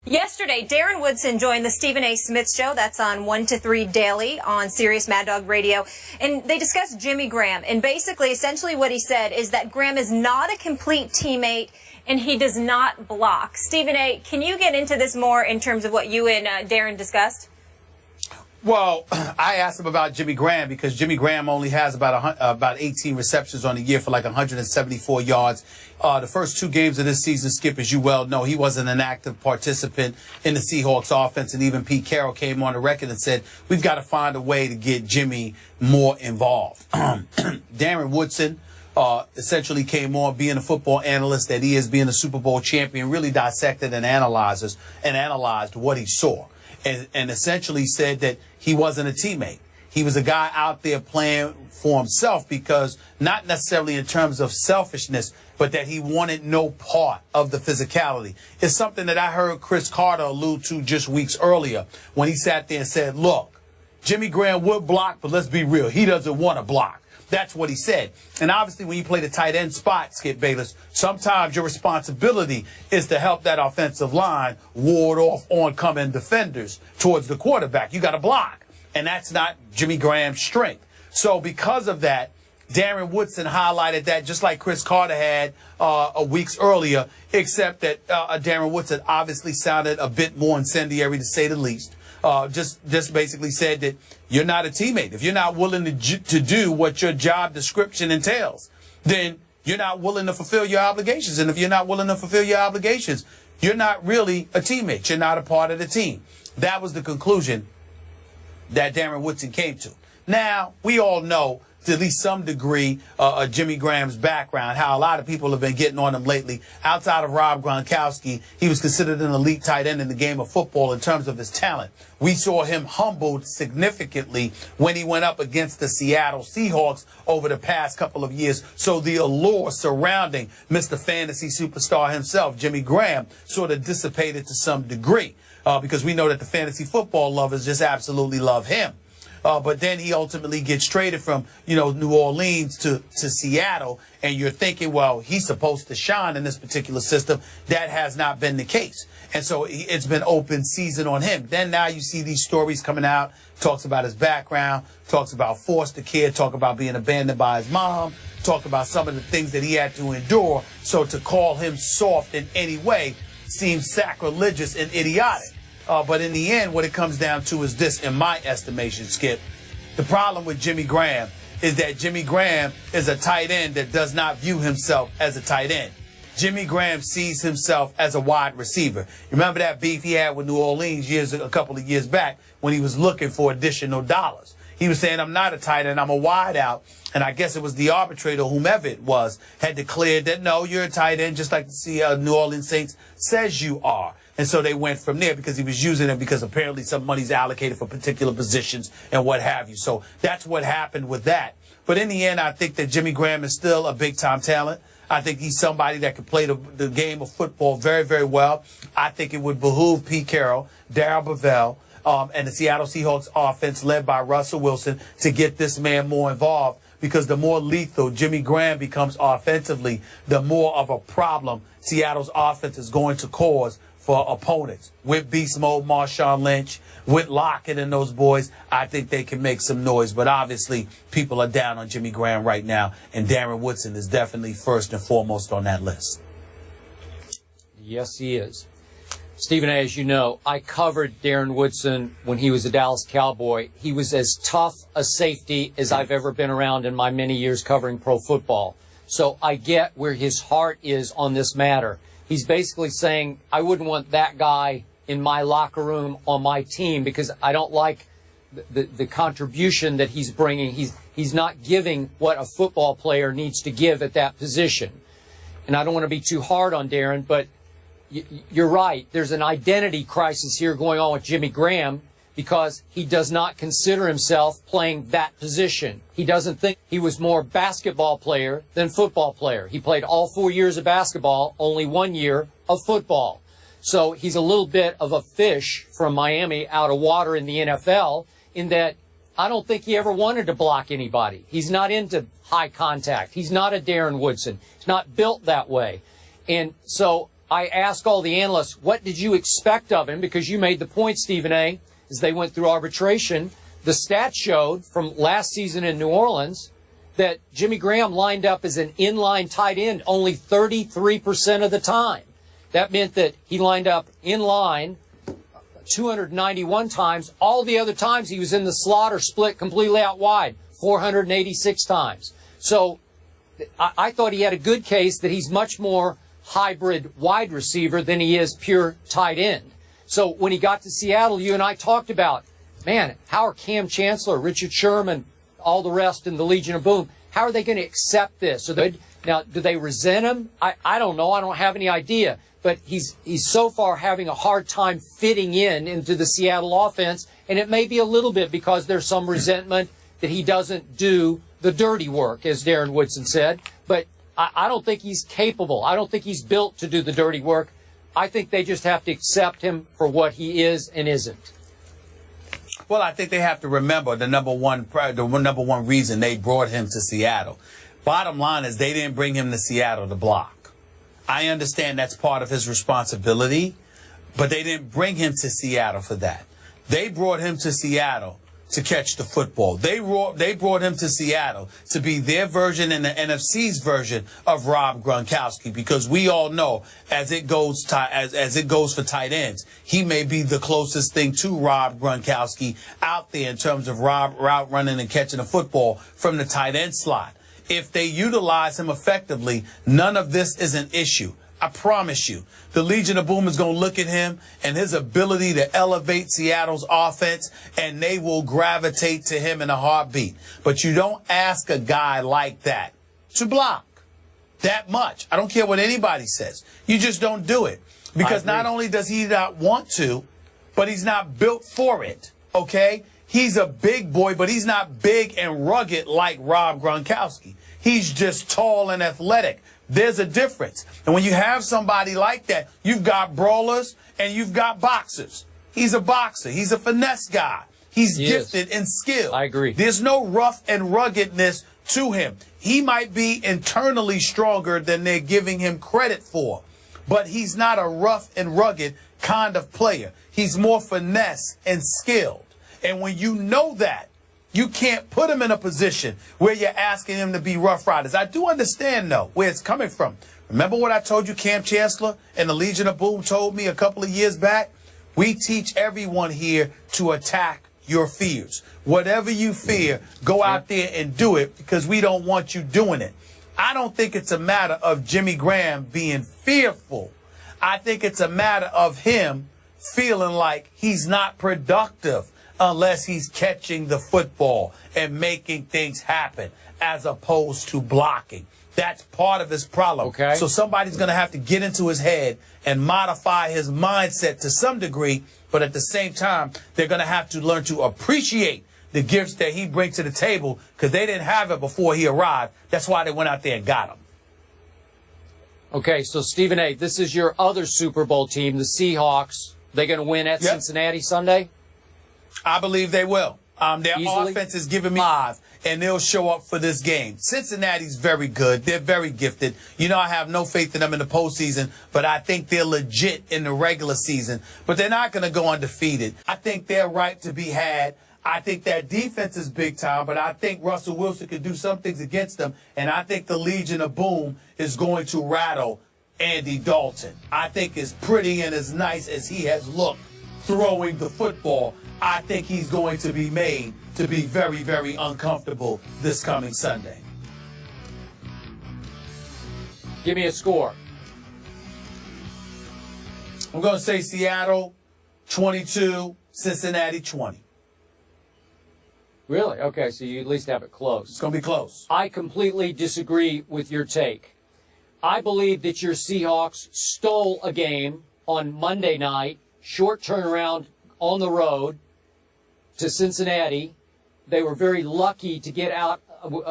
Yesterday, Darren Woodson joined the Stephen A. Smith Show. That's on 1 to 3 daily on Sirius Mad Dog Radio. And they discussed Jimmy Graham. And basically, essentially what he said is that Graham is not a complete teammate and he does not block. Stephen A., can you get into this more in terms of what you and Darren discussed? Well, I asked him about Jimmy Graham because Jimmy Graham only has about 18 receptions on the year for like 174 yards. The first 2 games of this season, Skip, as you well know, he wasn't an active participant in the Seahawks offense. And even Pete Carroll came on the record and said, we've got to find a way to get Jimmy more involved. Darren Woodson essentially came on being a football analyst that he is, being a Super Bowl champion, really dissected and analyzed what he saw. And essentially said that he wasn't a teammate. He was a guy out there playing for himself because not necessarily in terms of selfishness, but that he wanted no part of the physicality. It's something that I heard Chris Carter allude to just weeks earlier when he sat there and said, look, Jimmy Graham would block, but let's be real, he doesn't want to block. That's what he said. And obviously, when you play the tight end spot, Skip Bayless, sometimes your responsibility is to help that offensive line ward off oncoming defenders towards the quarterback. You got to block. And that's not Jimmy Graham's strength. So because of that, Darren Woodson highlighted that just like Chris Carter had weeks earlier, except that Darren Woodson obviously sounded a bit more incendiary, to say the least. Just basically said that you're not a teammate. If you're not willing to do what your job description entails, then you're not willing to fulfill your obligations. And if you're not willing to fulfill your obligations, you're not really a teammate. You're not a part of the team. That was the conclusion that Darren Woodson came to. Now, we all know, to at least some degree, Jimmy Graham's background, how a lot of people have been getting on him lately. Outside of Rob Gronkowski, he was considered an elite tight end in the game of football in terms of his talent. We saw him humbled significantly when he went up against the Seattle Seahawks over the past couple of years. So the allure surrounding Mr. Fantasy Superstar himself, Jimmy Graham, sort of dissipated to some degree because we know that the fantasy football lovers just absolutely love him. But then he ultimately gets traded from, New Orleans to Seattle. And you're thinking, well, he's supposed to shine in this particular system. That has not been the case. And so it's been open season on him. Then now you see these stories coming out, talks about his background, talks about foster care, talk about being abandoned by his mom, talk about some of the things that he had to endure. So to call him soft in any way seems sacrilegious and idiotic. But in the end, what it comes down to is this, in my estimation, Skip. The problem with Jimmy Graham is that Jimmy Graham is a tight end that does not view himself as a tight end. Jimmy Graham sees himself as a wide receiver. Remember that beef he had with New Orleans a couple of years back when he was looking for additional dollars. He was saying, I'm not a tight end, I'm a wide out. And I guess it was the arbitrator, whomever it was, had declared that, no, you're a tight end, just like the New Orleans Saints says you are. And so they went from there because he was using it because apparently some money's allocated for particular positions and what have you. So that's what happened with that. But in the end, I think that Jimmy Graham is still a big-time talent. I think he's somebody that can play the game of football very, very well. I think it would behoove Pete Carroll, Darrell Bevell, and the Seattle Seahawks offense led by Russell Wilson to get this man more involved, because the more lethal Jimmy Graham becomes offensively, the more of a problem Seattle's offense is going to cause for opponents. With beast mode Marshawn Lynch, with Lockett and those boys, I think they can make some noise. But obviously, people are down on Jimmy Graham right now, and Darren Woodson is definitely first and foremost on that list. Yes, he is. Stephen A., as you know, I covered Darren Woodson when he was a Dallas Cowboy. He was as tough a safety as I've ever been around in my many years covering pro football. So I get where his heart is on this matter. He's basically saying, I wouldn't want that guy in my locker room on my team because I don't like the contribution that he's bringing. He's not giving what a football player needs to give at that position. And I don't want to be too hard on Darren, but you're right. There's an identity crisis here going on with Jimmy Graham because he does not consider himself playing that position. He doesn't think he was more basketball player than football player. He played all 4 years of basketball, only 1 year of football. So he's a little bit of a fish from Miami out of water in the NFL in that I don't think he ever wanted to block anybody. He's not into high contact. He's not a Darren Woodson. He's not built that way. And so I asked all the analysts, what did you expect of him? Because you made the point, Stephen A., as they went through arbitration. The stats showed from last season in New Orleans that Jimmy Graham lined up as an inline tight end only 33% of the time. That meant that he lined up in line 291 times. All the other times he was in the slot or split completely out wide, 486 times. So I thought he had a good case that he's much more hybrid wide receiver than he is pure tight end. So when he got to Seattle, you and I talked about, man, how are Cam Chancellor, Richard Sherman, all the rest in the Legion of Boom, how are they going to accept this? Now, do they resent him? I don't know. I don't have any idea. But he's so far having a hard time fitting into the Seattle offense, and it may be a little bit because there's some resentment that he doesn't do the dirty work, as Darren Woodson said. But I don't think he's capable. I don't think he's built to do the dirty work. I think they just have to accept him for what he is and isn't. Well, I think they have to remember the number one reason they brought him to Seattle. Bottom line is they didn't bring him to Seattle to block. I understand that's part of his responsibility, but they didn't bring him to Seattle for that. They brought him to Seattle to catch the football. They brought him to Seattle to be their version and the NFC's version of Rob Gronkowski, because we all know as it goes for tight ends, he may be the closest thing to Rob Gronkowski out there in terms of route running and catching the football from the tight end slot. If they utilize him effectively, none of this is an issue. I promise you. The Legion of Boom is going to look at him and his ability to elevate Seattle's offense, and they will gravitate to him in a heartbeat. But you don't ask a guy like that to block that much. I don't care what anybody says. You just don't do it. Because not only does he not want to, but he's not built for it, okay? He's a big boy, but he's not big and rugged like Rob Gronkowski. He's just tall and athletic. There's a difference. And when you have somebody like that, you've got brawlers and you've got boxers. He's a boxer. He's a finesse guy. He's gifted in skill. I agree. There's no rough and ruggedness to him. He might be internally stronger than they're giving him credit for, but he's not a rough and rugged kind of player. He's more finesse and skilled. And when you know that, you can't put him in a position where you're asking him to be Rough Riders. I do understand, though, where it's coming from. Remember what I told you Cam Chancellor and the Legion of Boom told me a couple of years back? We teach everyone here to attack your fears. Whatever you fear, go out there and do it, because we don't want you doing it. I don't think it's a matter of Jimmy Graham being fearful. I think it's a matter of him feeling like he's not productive unless he's catching the football and making things happen as opposed to blocking. That's part of his problem. Okay. So somebody's going to have to get into his head and modify his mindset to some degree, but at the same time, they're going to have to learn to appreciate the gifts that he brings to the table, because they didn't have it before he arrived. That's why they went out there and got him. Okay, so Stephen A., this is your other Super Bowl team, the Seahawks. They're going to win at Cincinnati Sunday? I believe they will. Their Easily? offense is giving me live, and they'll show up for this game. Cincinnati's very good. They're very gifted. You know, I have no faith in them in the postseason, but I think they're legit in the regular season. But they're not going to go undefeated. I think they're right to be had. I think that defense is big time, but I think Russell Wilson could do some things against them, and I think the Legion of Boom is going to rattle Andy Dalton. I think as pretty and as nice as he has looked throwing the football, I think he's going to be made to be very, very uncomfortable this coming Sunday. Give me a score. I'm going to say Seattle 22, Cincinnati 20. Really? Okay, so you at least have it close. It's going to be close. I completely disagree with your take. I believe that your Seahawks stole a game on Monday night, short turnaround on the road to Cincinnati. They were very lucky to get out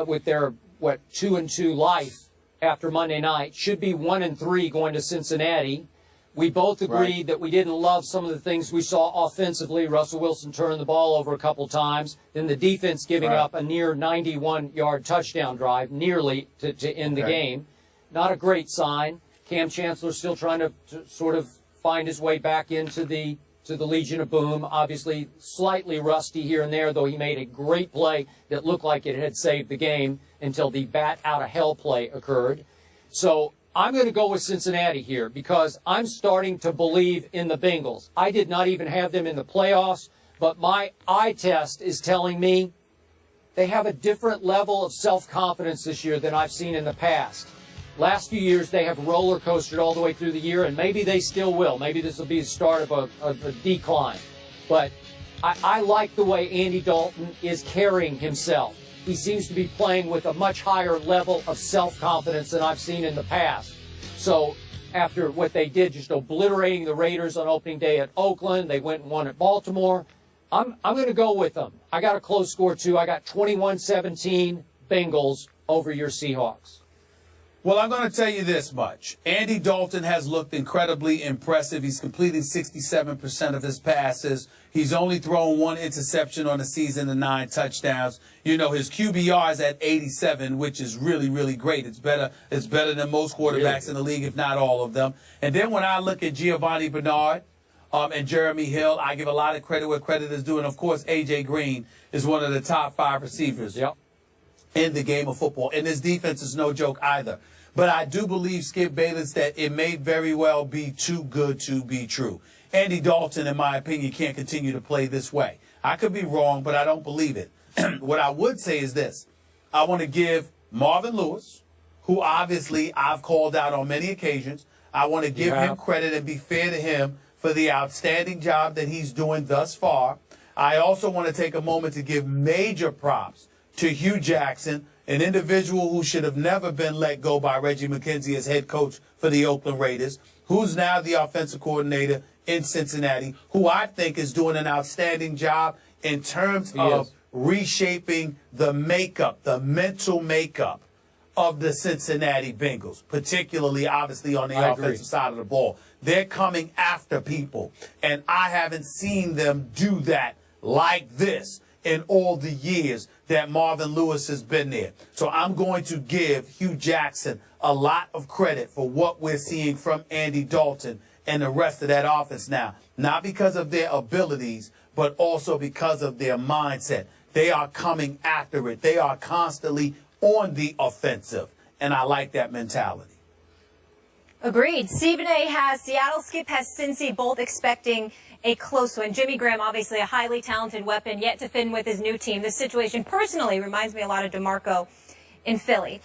with their, 2-2 life after Monday night. Should be 1-3 going to Cincinnati. We both agreed that we didn't love some of the things we saw offensively. Russell Wilson turned the ball over a couple times. Then the defense giving up a near 91-yard touchdown drive, nearly to end the game. Not a great sign. Cam Chancellor's still trying to sort of find his way back into the Legion of Boom. Obviously, slightly rusty here and there, though he made a great play that looked like it had saved the game until the bat out of hell play occurred. So I'm going to go with Cincinnati here because I'm starting to believe in the Bengals. I did not even have them in the playoffs, but my eye test is telling me they have a different level of self-confidence this year than I've seen in the past. Last few years, they have roller coastered all the way through the year, and maybe they still will. Maybe this will be the start of a decline. But I like the way Andy Dalton is carrying himself. He seems to be playing with a much higher level of self-confidence than I've seen in the past. So after what they did, just obliterating the Raiders on opening day at Oakland, they went and won at Baltimore. I'm going to go with them. I got a close score, too. I got 21-17 Bengals over your Seahawks. Well, I'm going to tell you this much. Andy Dalton has looked incredibly impressive. He's completed 67% of his passes. He's only thrown 1 interception on the season and 9 touchdowns. You know, his QBR is at 87, which is really, really great. It's better than most quarterbacks in the league, if not all of them. And then when I look at Giovanni Bernard and Jeremy Hill, I give a lot of credit where credit is due. And, of course, A.J. Green is one of the top 5 receivers in the game of football. And this defense is no joke either. But I do believe, Skip Bayless, that it may very well be too good to be true. Andy Dalton, in my opinion, can't continue to play this way. I could be wrong, but I don't believe it. What I would say is this. I want to give Marvin Lewis, who obviously I've called out on many occasions, I want to give him credit and be fair to him for the outstanding job that he's doing thus far. I also want to take a moment to give major props to Hugh Jackson, an individual who should have never been let go by Reggie McKenzie as head coach for the Oakland Raiders, who's now the offensive coordinator in Cincinnati, who I think is doing an outstanding job in terms of reshaping the makeup, the mental makeup of the Cincinnati Bengals, particularly, obviously, on the offensive side of the ball. They're coming after people, and I haven't seen them do that like this in all the years that Marvin Lewis has been there. So I'm going to give Hugh Jackson a lot of credit for what we're seeing from Andy Dalton and the rest of that offense now. Not because of their abilities, but also because of their mindset. They are coming after it. They are constantly on the offensive. And I like that mentality. Agreed. Stephen A. has Seattle, Skip has Cincy, both expecting a close one. Jimmy Graham, obviously a highly talented weapon, yet to fin with his new team. This situation personally reminds me a lot of DeMarco in Philly.